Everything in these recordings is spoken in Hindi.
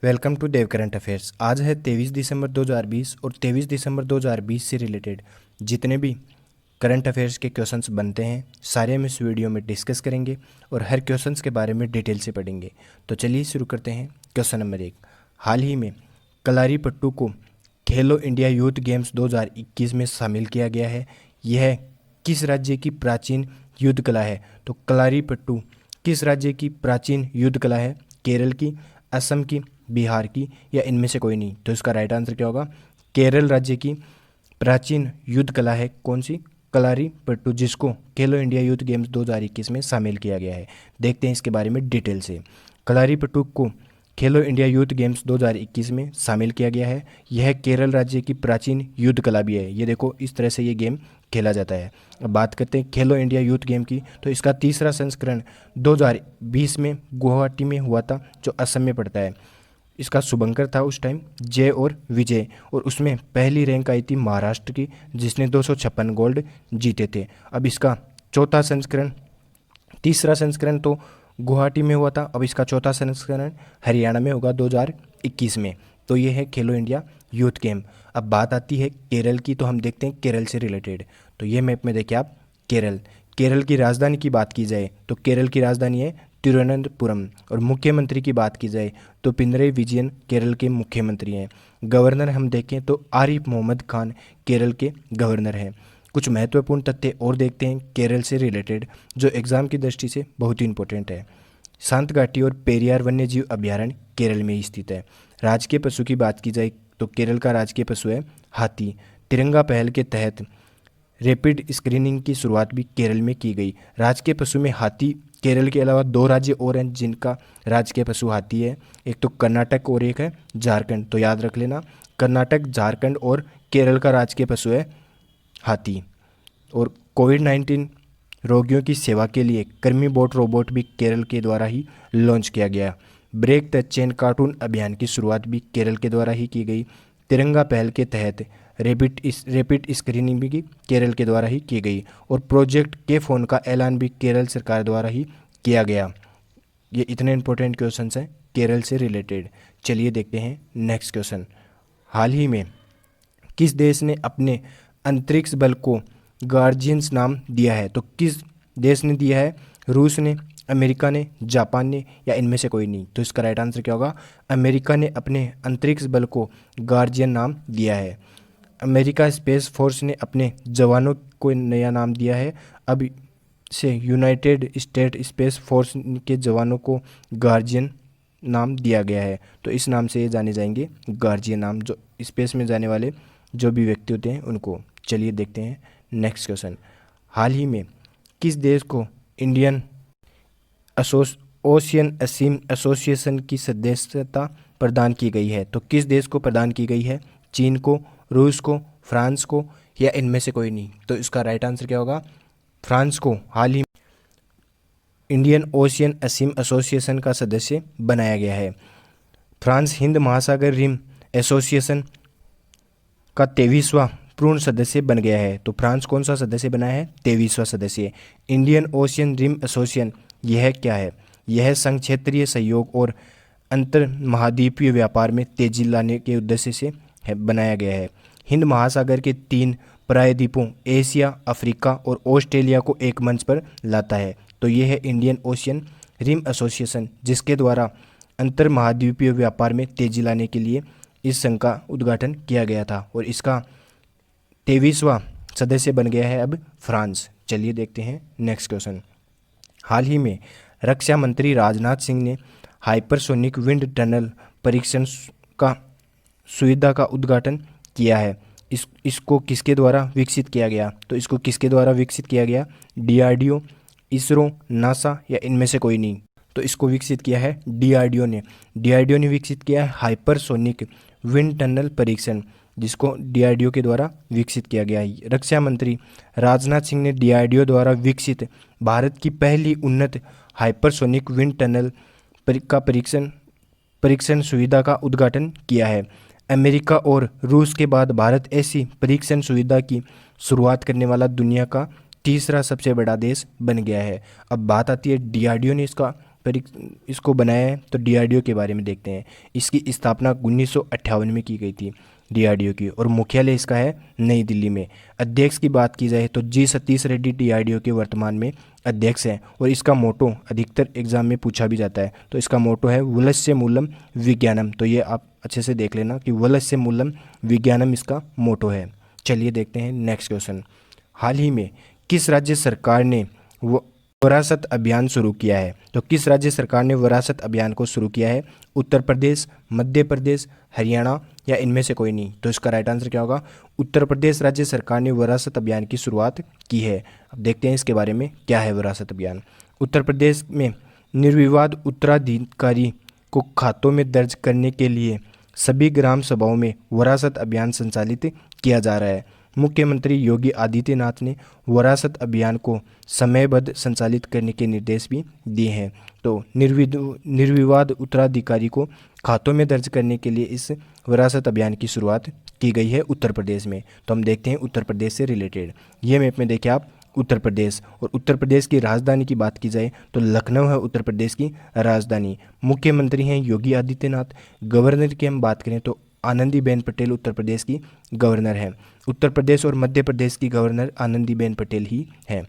Welcome to Dev current affairs. आज है 23 दिसंबर 2020 और 23 दिसंबर 2020 से रिलेटेड जितने भी करंट अफेयर्स के क्वेश्चंस बनते हैं सारे हम इस वीडियो में डिस्कस करेंगे और हर क्वेश्चंस के बारे में डिटेल से पढ़ेंगे। तो चलिए शुरू करते हैं। क्वेश्चन नंबर 1, हाल ही में कलारीपट्टू को खेलो इंडिया यूथ गेम्स 2021 में शामिल किया गया है। यह किस राज्य की प्राचीन युद्ध कला है? तो कलारीपट्टू किस राज्य की प्राचीन युद्ध कला है? केरल की, असम की, बिहार की या इनमें से कोई नहीं? तो इसका राइट आंसर क्या होगा? केरल राज्य की प्राचीन युद्ध कला है कौन सी? कलारीपट्टू, जिसको खेलो इंडिया यूथ गेम्स 2021 में शामिल किया गया है। देखते हैं इसके बारे में डिटेल से। कलारीपट्टू को खेलो इंडिया यूथ गेम्स 2021 में शामिल किया गया है। यह केरल राज्य की प्राचीन युद्ध कला भी है। ये देखो, इस तरह से ये गेम खेला जाता है। अब बात करते हैं खेलो इंडिया यूथ गेम की, तो इसका तीसरा संस्करण 2020 में गुवाहाटी में हुआ था, जो असम में पड़ता है। इसका शुभंकर था उस टाइम, जय और विजय, और उसमें पहली रैंक आई थी महाराष्ट्र की, जिसने 256 गोल्ड जीते थे। अब इसका चौथा संस्करण, तीसरा संस्करण तो गुवाहाटी में हुआ था, अब इसका चौथा संस्करण हरियाणा में होगा 2021 में। तो ये है खेलो इंडिया यूथ गेम। अब बात आती है केरल की, तो हम देखते हैं केरल से रिलेटेड। तो ये मैप में देखिए आप, केरल की राजधानी की बात की जाए तो केरल की राजधानी है तिरुवनंतपुरम, और मुख्यमंत्री की बात की जाए तो पिनरई विजयन केरल के मुख्यमंत्री हैं। गवर्नर हम देखें तो आरिफ मोहम्मद खान केरल के गवर्नर हैं। कुछ महत्वपूर्ण तथ्य और देखते हैं केरल से रिलेटेड, जो एग्जाम की दृष्टि से बहुत ही इंपॉर्टेंट है। शांत घाटी और पेरियार वन्यजीव अभ्यारण्य केरल में ही स्थित है। राजकीय पशु की बात की जाए तो केरल का राजकीय पशु है हाथी। तिरंगा पहल के तहत रैपिड स्क्रीनिंग की शुरुआत भी केरल में की गई। राजकीय पशु में हाथी केरल के अलावा दो राज्य और हैं जिनका राजकीय पशु हाथी है, एक तो कर्नाटक और एक है झारखंड। तो याद रख लेना, कर्नाटक, झारखंड और केरल का राजकीय पशु है हाथी। और कोविड-19 रोगियों की सेवा के लिए कर्मी बोट रोबोट भी केरल के द्वारा ही लॉन्च किया गया। ब्रेक द चेन कार्टून अभियान की शुरुआत भी केरल के द्वारा ही की गई। तिरंगा पहल के तहत रैपिड स्क्रीनिंग भी केरल के द्वारा ही की गई, और प्रोजेक्ट के फ़ोन का ऐलान भी केरल सरकार द्वारा ही किया गया। ये इतने इंपॉर्टेंट क्वेश्चंस हैं केरल से रिलेटेड। चलिए देखते हैं नेक्स्ट क्वेश्चन। हाल ही में किस देश ने अपने अंतरिक्ष बल को गार्जियंस नाम दिया है? तो किस देश ने दिया है? रूस ने, अमेरिका ने, जापान ने या इनमें से कोई नहीं? तो इसका राइट आंसर क्या होगा? अमेरिका ने अपने अंतरिक्ष बल को गार्जियन नाम दिया है। अमेरिका स्पेस फोर्स ने अपने जवानों को नया नाम दिया है। अब से यूनाइटेड स्टेट स्पेस फोर्स के जवानों को गार्जियन नाम दिया गया है। तो इस नाम से ये जाने जाएंगे गार्जियन नाम, जो स्पेस में जाने वाले जो भी व्यक्ति होते हैं उनको। चलिए देखते हैं नेक्स्ट क्वेश्चन। हाल ही में किस देश को इंडियन ओशियन असीम एसोसिएशन की सदस्यता प्रदान की गई है? तो किस देश को प्रदान की गई है? चीन को, रूस को, फ्रांस को या इनमें से कोई नहीं? तो इसका राइट आंसर क्या होगा? फ्रांस को हाल ही इंडियन ओशियन असीम एसोसिएशन का सदस्य बनाया गया है। फ्रांस हिंद महासागर रिम एसोसिएशन का 23वां पूर्ण सदस्य बन गया है। तो फ्रांस कौन सा सदस्य बना है? 23वां सदस्य। इंडियन ओशियन रिम एसोसिएशन यह क्या है? यह संघ क्षेत्रीय सहयोग और अंतर महाद्वीपीय व्यापार में तेजी लाने के उद्देश्य से बनाया गया है। हिंद महासागर के 3 प्रायद्वीपों एशिया, अफ्रीका और ऑस्ट्रेलिया को एक मंच पर लाता है। तो ये है इंडियन ओशियन रिम एसोसिएशन, जिसके द्वारा अंतर महाद्वीपीय व्यापार में तेजी लाने के लिए इस संघ का उद्घाटन किया गया था, और इसका 23वां सदस्य बन गया है अब फ्रांस। चलिए देखते हैं नेक्स्ट क्वेश्चन। हाल ही में रक्षा मंत्री राजनाथ सिंह ने हाइपरसोनिक विंड टनल परीक्षण का सुविधा का उद्घाटन किया है। इसको किसके द्वारा विकसित किया गया? तो इसको किसके द्वारा विकसित किया गया? DRDO, इसरो, नासा या इनमें से कोई नहीं? तो इसको विकसित किया है DRDO ने। DRDO ने विकसित किया है हाइपरसोनिक विंड टनल परीक्षण, जिसको DRDO के द्वारा विकसित किया गया है। रक्षा मंत्री राजनाथ सिंह ने DRDO द्वारा विकसित भारत की पहली उन्नत हाइपरसोनिक विंड टनल का परीक्षण सुविधा का उद्घाटन किया है। अमेरिका और रूस के बाद भारत ऐसी परीक्षण सुविधा की शुरुआत करने वाला दुनिया का तीसरा सबसे बड़ा देश बन गया है। अब बात आती है DRDO ने इसका इसको बनाया है, तो डीआरडीओ के बारे में देखते हैं। इसकी स्थापना 1958 में की गई थी डीआरडीओ की, और मुख्यालय इसका है नई दिल्ली में। अध्यक्ष की बात की जाए तो जी सतीश रेड्डी डीआरडीओ के वर्तमान में अध्यक्ष हैं, और इसका मोटो अधिकतर एग्जाम में पूछा भी जाता है। तो इसका मोटो है वलस्य मूलम विज्ञानम। तो ये आप अच्छे से देख लेना कि वलस्य मूलम विज्ञानम इसका मोटो है। चलिए देखते हैं नेक्स्ट क्वेश्चन। हाल ही में किस राज्य सरकार ने विरासत अभियान शुरू किया है? तो किस राज्य सरकार ने विरासत अभियान को शुरू किया है? उत्तर प्रदेश, मध्य प्रदेश, हरियाणा या इनमें से कोई नहीं? तो इसका राइट आंसर क्या होगा? उत्तर प्रदेश राज्य सरकार ने विरासत अभियान की शुरुआत की है। अब देखते हैं इसके बारे में क्या है विरासत अभियान। उत्तर प्रदेश में निर्विवाद उत्तराधिकारी को खातों में दर्ज करने के लिए सभी ग्राम सभाओं में विरासत अभियान संचालित किया जा रहा है। मुख्यमंत्री योगी आदित्यनाथ ने विरासत अभियान को समयबद्ध संचालित करने के निर्देश भी दिए हैं। तो निर्विवाद उत्तराधिकारी को खातों में दर्ज करने के लिए इस विरासत अभियान की शुरुआत की गई है उत्तर प्रदेश में। तो हम देखते हैं उत्तर प्रदेश से रिलेटेड। ये मैप में देखिए आप उत्तर प्रदेश, और उत्तर प्रदेश की राजधानी की बात की जाए तो लखनऊ है उत्तर प्रदेश की राजधानी। मुख्यमंत्री हैं योगी आदित्यनाथ। गवर्नर की हम बात करें तो आनंदीबेन पटेल उत्तर प्रदेश की गवर्नर हैं। उत्तर प्रदेश और मध्य प्रदेश की गवर्नर आनंदीबेन पटेल ही हैं।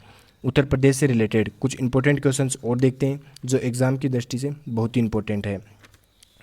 उत्तर प्रदेश से रिलेटेड कुछ इंपॉर्टेंट क्वेश्चंस और देखते हैं जो एग्जाम की दृष्टि से बहुत ही इंपॉर्टेंट है।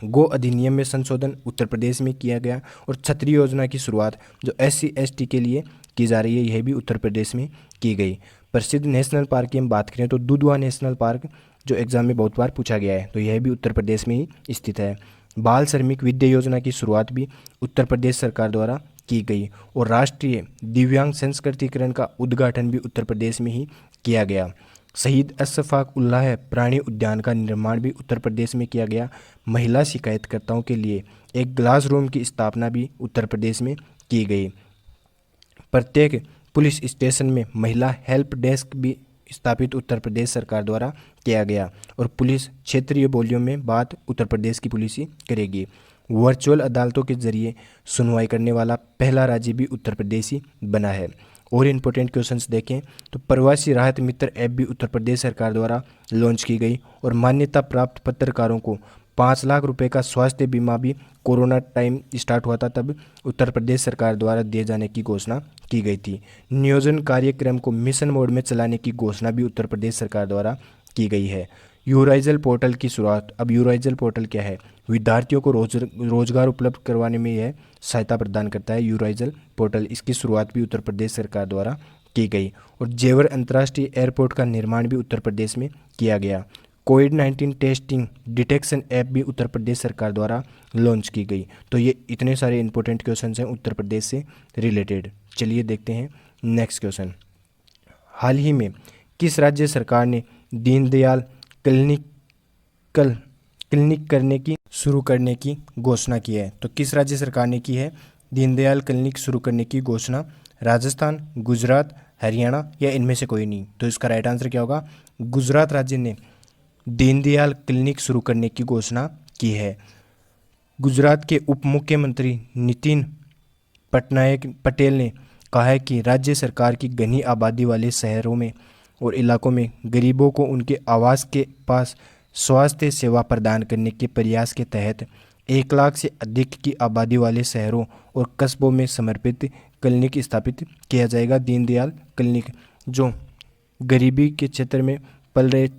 गो अधिनियम में संशोधन उत्तर प्रदेश में किया गया, और छतरी योजना की शुरुआत जो SC ST के लिए की जा रही है, यह भी उत्तर प्रदेश में की गई। प्रसिद्ध नेशनल पार्क की हम बात करें तो दुधवा नेशनल पार्क जो एग्जाम में बहुत बार पूछा गया है, तो यह भी उत्तर प्रदेश में ही स्थित है। बाल श्रमिक विद्या योजना की शुरुआत भी उत्तर प्रदेश सरकार द्वारा की गई, और राष्ट्रीय दिव्यांग संस्कृतिकरण का उद्घाटन भी उत्तर प्रदेश में ही किया गया। शहीद अशफाक उल्लाह प्राणी उद्यान का निर्माण भी उत्तर प्रदेश में किया गया। महिला शिकायतकर्ताओं के लिए एक क्लास रूम की स्थापना भी उत्तर प्रदेश में की गई। प्रत्येक पुलिस स्टेशन में महिला हेल्प डेस्क भी स्थापित उत्तर प्रदेश सरकार द्वारा किया गया, और पुलिस क्षेत्रीय बोलियों में बात उत्तर प्रदेश की पुलिस ही करेगी। वर्चुअल अदालतों के जरिए सुनवाई करने वाला पहला राज्य भी उत्तर प्रदेश ही बना है। और इंपॉर्टेंट क्वेश्चंस देखें तो प्रवासी राहत मित्र ऐप भी उत्तर प्रदेश सरकार द्वारा लॉन्च की गई, और मान्यता प्राप्त पत्रकारों को 5 लाख रुपए का स्वास्थ्य बीमा भी कोरोना टाइम स्टार्ट हुआ था तब उत्तर प्रदेश सरकार द्वारा दिए जाने की घोषणा की गई थी। नियोजन कार्यक्रम को मिशन मोड में चलाने की घोषणा भी उत्तर प्रदेश सरकार द्वारा की गई है। यूराइजल पोर्टल की शुरुआत। अब यूराइजल पोर्टल क्या है? विद्यार्थियों को रोजगार उपलब्ध करवाने में यह सहायता प्रदान करता है यूराइजल पोर्टल। इसकी शुरुआत भी उत्तर प्रदेश सरकार द्वारा की गई, और जेवर अंतर्राष्ट्रीय एयरपोर्ट का निर्माण भी उत्तर प्रदेश में किया गया। कोविड-19 टेस्टिंग डिटेक्शन ऐप भी उत्तर प्रदेश सरकार द्वारा लॉन्च की गई। तो ये इतने सारे इंपॉर्टेंट क्वेश्चन हैं उत्तर प्रदेश से रिलेटेड। चलिए देखते हैं नेक्स्ट क्वेश्चन। हाल ही में किस राज्य सरकार ने दीनदयाल क्लिनिक शुरू करने की घोषणा की है? तो किस राज्य सरकार ने की है दीनदयाल क्लिनिक शुरू करने की घोषणा? राजस्थान, गुजरात, हरियाणा या इनमें से कोई नहीं? तो इसका राइट आंसर क्या होगा? गुजरात राज्य ने दीनदयाल क्लिनिक शुरू करने की घोषणा की है। गुजरात के उप मुख्यमंत्री नितिन पटेल ने कहा है कि राज्य सरकार की घनी आबादी वाले शहरों में और इलाकों में गरीबों को उनके आवास के पास स्वास्थ्य सेवा प्रदान करने के प्रयास के तहत 1 लाख से अधिक की आबादी वाले शहरों और कस्बों में समर्पित क्लिनिक स्थापित किया जाएगा। दीनदयाल क्लिनिक जो गरीबी के क्षेत्र में पल रहे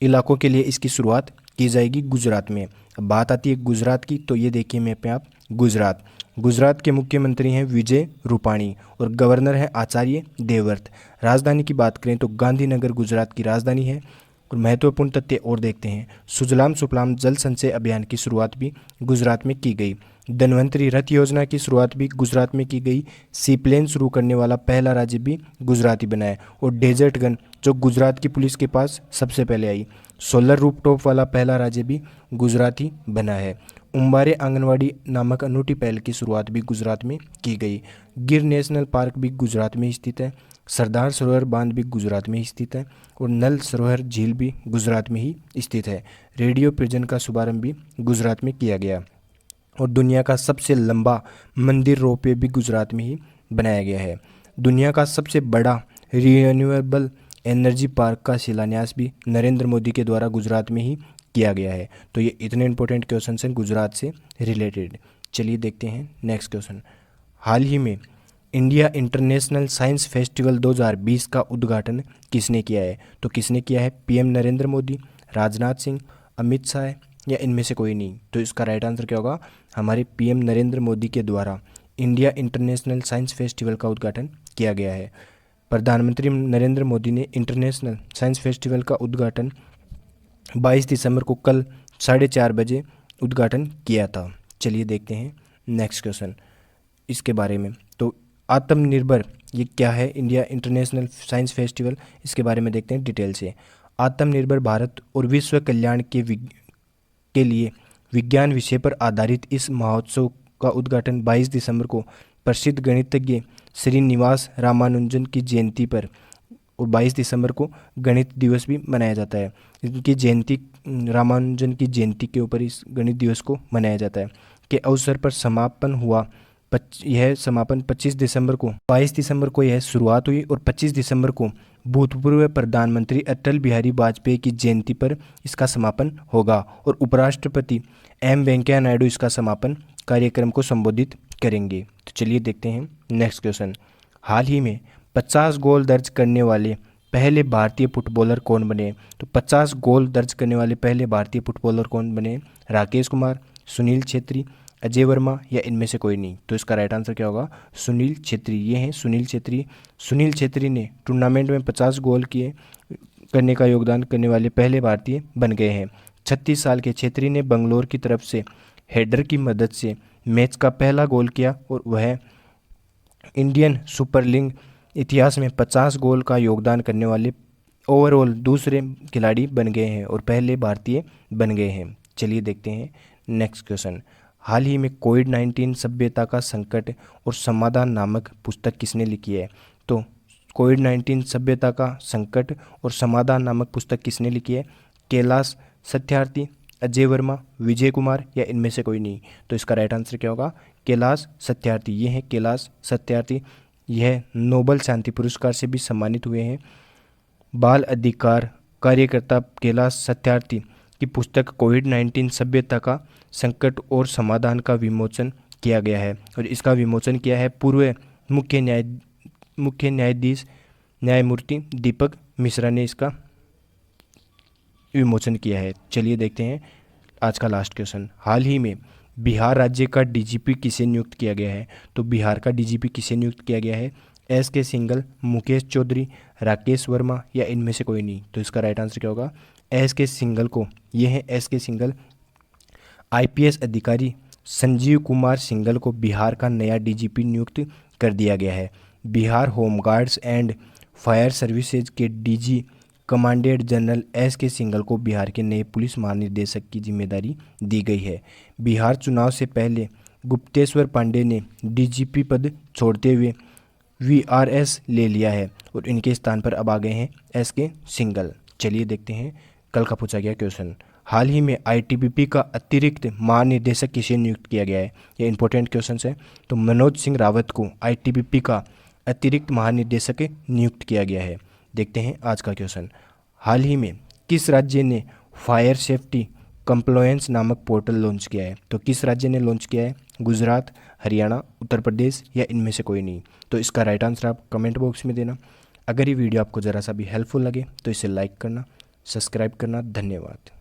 इलाकों के लिए इसकी शुरुआत की जाएगी गुजरात में। अब बात आती है गुजरात की, तो ये देखिए मैप पे आप गुजरात के मुख्यमंत्री हैं विजय रूपाणी और गवर्नर हैं आचार्य देवव्रत। राजधानी की बात करें तो गांधीनगर गुजरात की राजधानी है। और महत्वपूर्ण तथ्य और देखते हैं, सुजलाम सुफलाम जल संचय अभियान की शुरुआत भी गुजरात में की गई। धनवंतरी रथ योजना की शुरुआत भी गुजरात में की गई। सी प्लेन शुरू करने वाला पहला राज्य भी गुजरात ही बना है। और डेजर्ट गन जो गुजरात की पुलिस के पास सबसे पहले आई। सोलर रूफटॉप वाला पहला राज्य भी गुजरात ही बना है। उम्बारे आंगनवाड़ी नामक अनूठी पहल की शुरुआत भी गुजरात में की गई। गिर नेशनल पार्क भी गुजरात में स्थित है। सरदार सरोवर बांध भी गुजरात में स्थित है। और नल सरोवर झील भी गुजरात में ही स्थित है। रेडियो प्रिजन का शुभारंभ भी गुजरात में किया गया। और दुनिया का सबसे लंबा मंदिर रोपवे भी गुजरात में ही बनाया गया है। दुनिया का सबसे बड़ा रिन्यूएबल एनर्जी पार्क का शिलान्यास भी नरेंद्र मोदी के द्वारा गुजरात में ही किया गया है। तो ये इतने इंपॉर्टेंट क्वेश्चन हैं गुजरात से रिलेटेड। चलिए देखते हैं नेक्स्ट क्वेश्चन। हाल ही में इंडिया इंटरनेशनल साइंस फेस्टिवल 2020 का उद्घाटन किसने किया है? तो किसने किया है? पीएम नरेंद्र मोदी, राजनाथ सिंह, अमित शाह या इनमें से कोई नहीं। तो इसका राइट आंसर क्या होगा? हमारे पीएम नरेंद्र मोदी के द्वारा इंडिया इंटरनेशनल साइंस फेस्टिवल का उद्घाटन किया गया है। प्रधानमंत्री नरेंद्र मोदी ने इंटरनेशनल साइंस फेस्टिवल का उद्घाटन 22 दिसंबर को कल 4:30 बजे उद्घाटन किया था। चलिए देखते हैं नेक्स्ट क्वेश्चन इसके बारे में। तो आत्मनिर्भर ये क्या है? इंडिया इंटरनेशनल साइंस फेस्टिवल, इसके बारे में देखते हैं डिटेल से। आत्मनिर्भर भारत और विश्व कल्याण के लिए विज्ञान विषय पर आधारित इस महोत्सव का उद्घाटन 22 दिसंबर को प्रसिद्ध गणितज्ञ श्रीनिवास रामानुजन की जयंती पर, और 22 दिसंबर को गणित दिवस भी मनाया जाता है। इनकी जयंती, रामानुजन की जयंती के ऊपर इस गणित दिवस को मनाया जाता है के अवसर पर समापन हुआ। यह समापन 25 दिसंबर को, 22 दिसंबर को यह शुरुआत हुई और 25 दिसंबर को भूतपूर्व प्रधानमंत्री अटल बिहारी वाजपेयी की जयंती पर इसका समापन होगा और उपराष्ट्रपति एम वेंकैया नायडू इसका समापन कार्यक्रम को संबोधित करेंगे। तो चलिए देखते हैं नेक्स्ट क्वेश्चन। हाल ही में 50 गोल दर्ज करने वाले पहले भारतीय फुटबॉलर कौन बने? तो 50 गोल दर्ज करने वाले पहले भारतीय फुटबॉलर कौन बने? राकेश कुमार, सुनील छेत्री, अजय वर्मा या इनमें से कोई नहीं। तो इसका राइट आंसर क्या होगा? सुनील छेत्री। ये हैं सुनील छेत्री। सुनील छेत्री ने टूर्नामेंट में 50 गोल करने का योगदान करने वाले पहले भारतीय बन गए हैं। 36 साल के छेत्री ने बंगलोर की तरफ से हेडर की मदद से मैच का पहला गोल किया और वह इंडियन सुपर लीग इतिहास में 50 गोल का योगदान करने वाले ओवरऑल दूसरे खिलाड़ी बन गए हैं और पहले भारतीय बन गए हैं। चलिए देखते हैं नेक्स्ट क्वेश्चन। हाल ही में कोविड-19 सभ्यता का संकट और समाधान नामक पुस्तक किसने लिखी है? तो कोविड-19 सभ्यता का संकट और समाधान नामक पुस्तक किसने लिखी है? कैलाश सत्यार्थी, अजय वर्मा, विजय कुमार या इनमें से कोई नहीं। तो इसका राइट आंसर क्या होगा? कैलाश सत्यार्थी। ये हैं कैलाश सत्यार्थी। यह नोबल शांति पुरस्कार से भी सम्मानित हुए हैं। बाल अधिकार कार्यकर्ता कैलाश सत्यार्थी की पुस्तक कोविड-19 सभ्यता का संकट और समाधान का विमोचन किया गया है और इसका विमोचन किया है पूर्व मुख्य न्यायाधीश न्यायमूर्ति दीपक मिश्रा ने इसका विमोचन किया है। चलिए देखते हैं आज का लास्ट क्वेश्चन। हाल ही में बिहार राज्य का डीजीपी किसे नियुक्त किया गया है? तो बिहार का डीजीपी किसे नियुक्त किया गया है? एस.के. सिंघल, मुकेश चौधरी, राकेश वर्मा या इनमें से कोई नहीं। तो इसका राइट आंसर क्या होगा? एस.के. सिंघल को। ये हैं एस.के. सिंघल। आईपीएस अधिकारी संजीव कुमार सिंघल को बिहार का नया डीजीपी नियुक्त कर दिया गया है। Bihar home guards and fire services के DG commandant general S K. Singhal को बिहार के नए पुलिस महानिदेशक की जिम्मेदारी दी गई है। बिहार चुनाव से पहले गुप्तेश्वर पांडे ने डीजीपी पद छोड़ते हुए वीआरएस ले लिया है और इनके स्थान पर अब आ गए हैं एस.के. सिंघल। चलिए देखते हैं कल का पूछा गया क्वेश्चन। हाल ही में आईटीबीपी का अतिरिक्त महानिदेशक किसे नियुक्त किया गया है? ये इंपॉर्टेंट क्वेश्चन है। तो मनोज सिंह रावत को आईटीबीपी का अतिरिक्त महानिदेशक नियुक्त किया गया है। देखते हैं आज का क्वेश्चन। हाल ही में किस राज्य ने फायर सेफ्टी कंप्लायंस नामक पोर्टल लॉन्च किया है? तो किस राज्य ने लॉन्च किया है? गुजरात, हरियाणा, उत्तर प्रदेश या इनमें से कोई नहीं। तो इसका राइट आंसर आप कमेंट बॉक्स में देना। अगर ये वीडियो आपको ज़रा सा भी हेल्पफुल लगे तो इसे लाइक करना, सब्सक्राइब करना। धन्यवाद।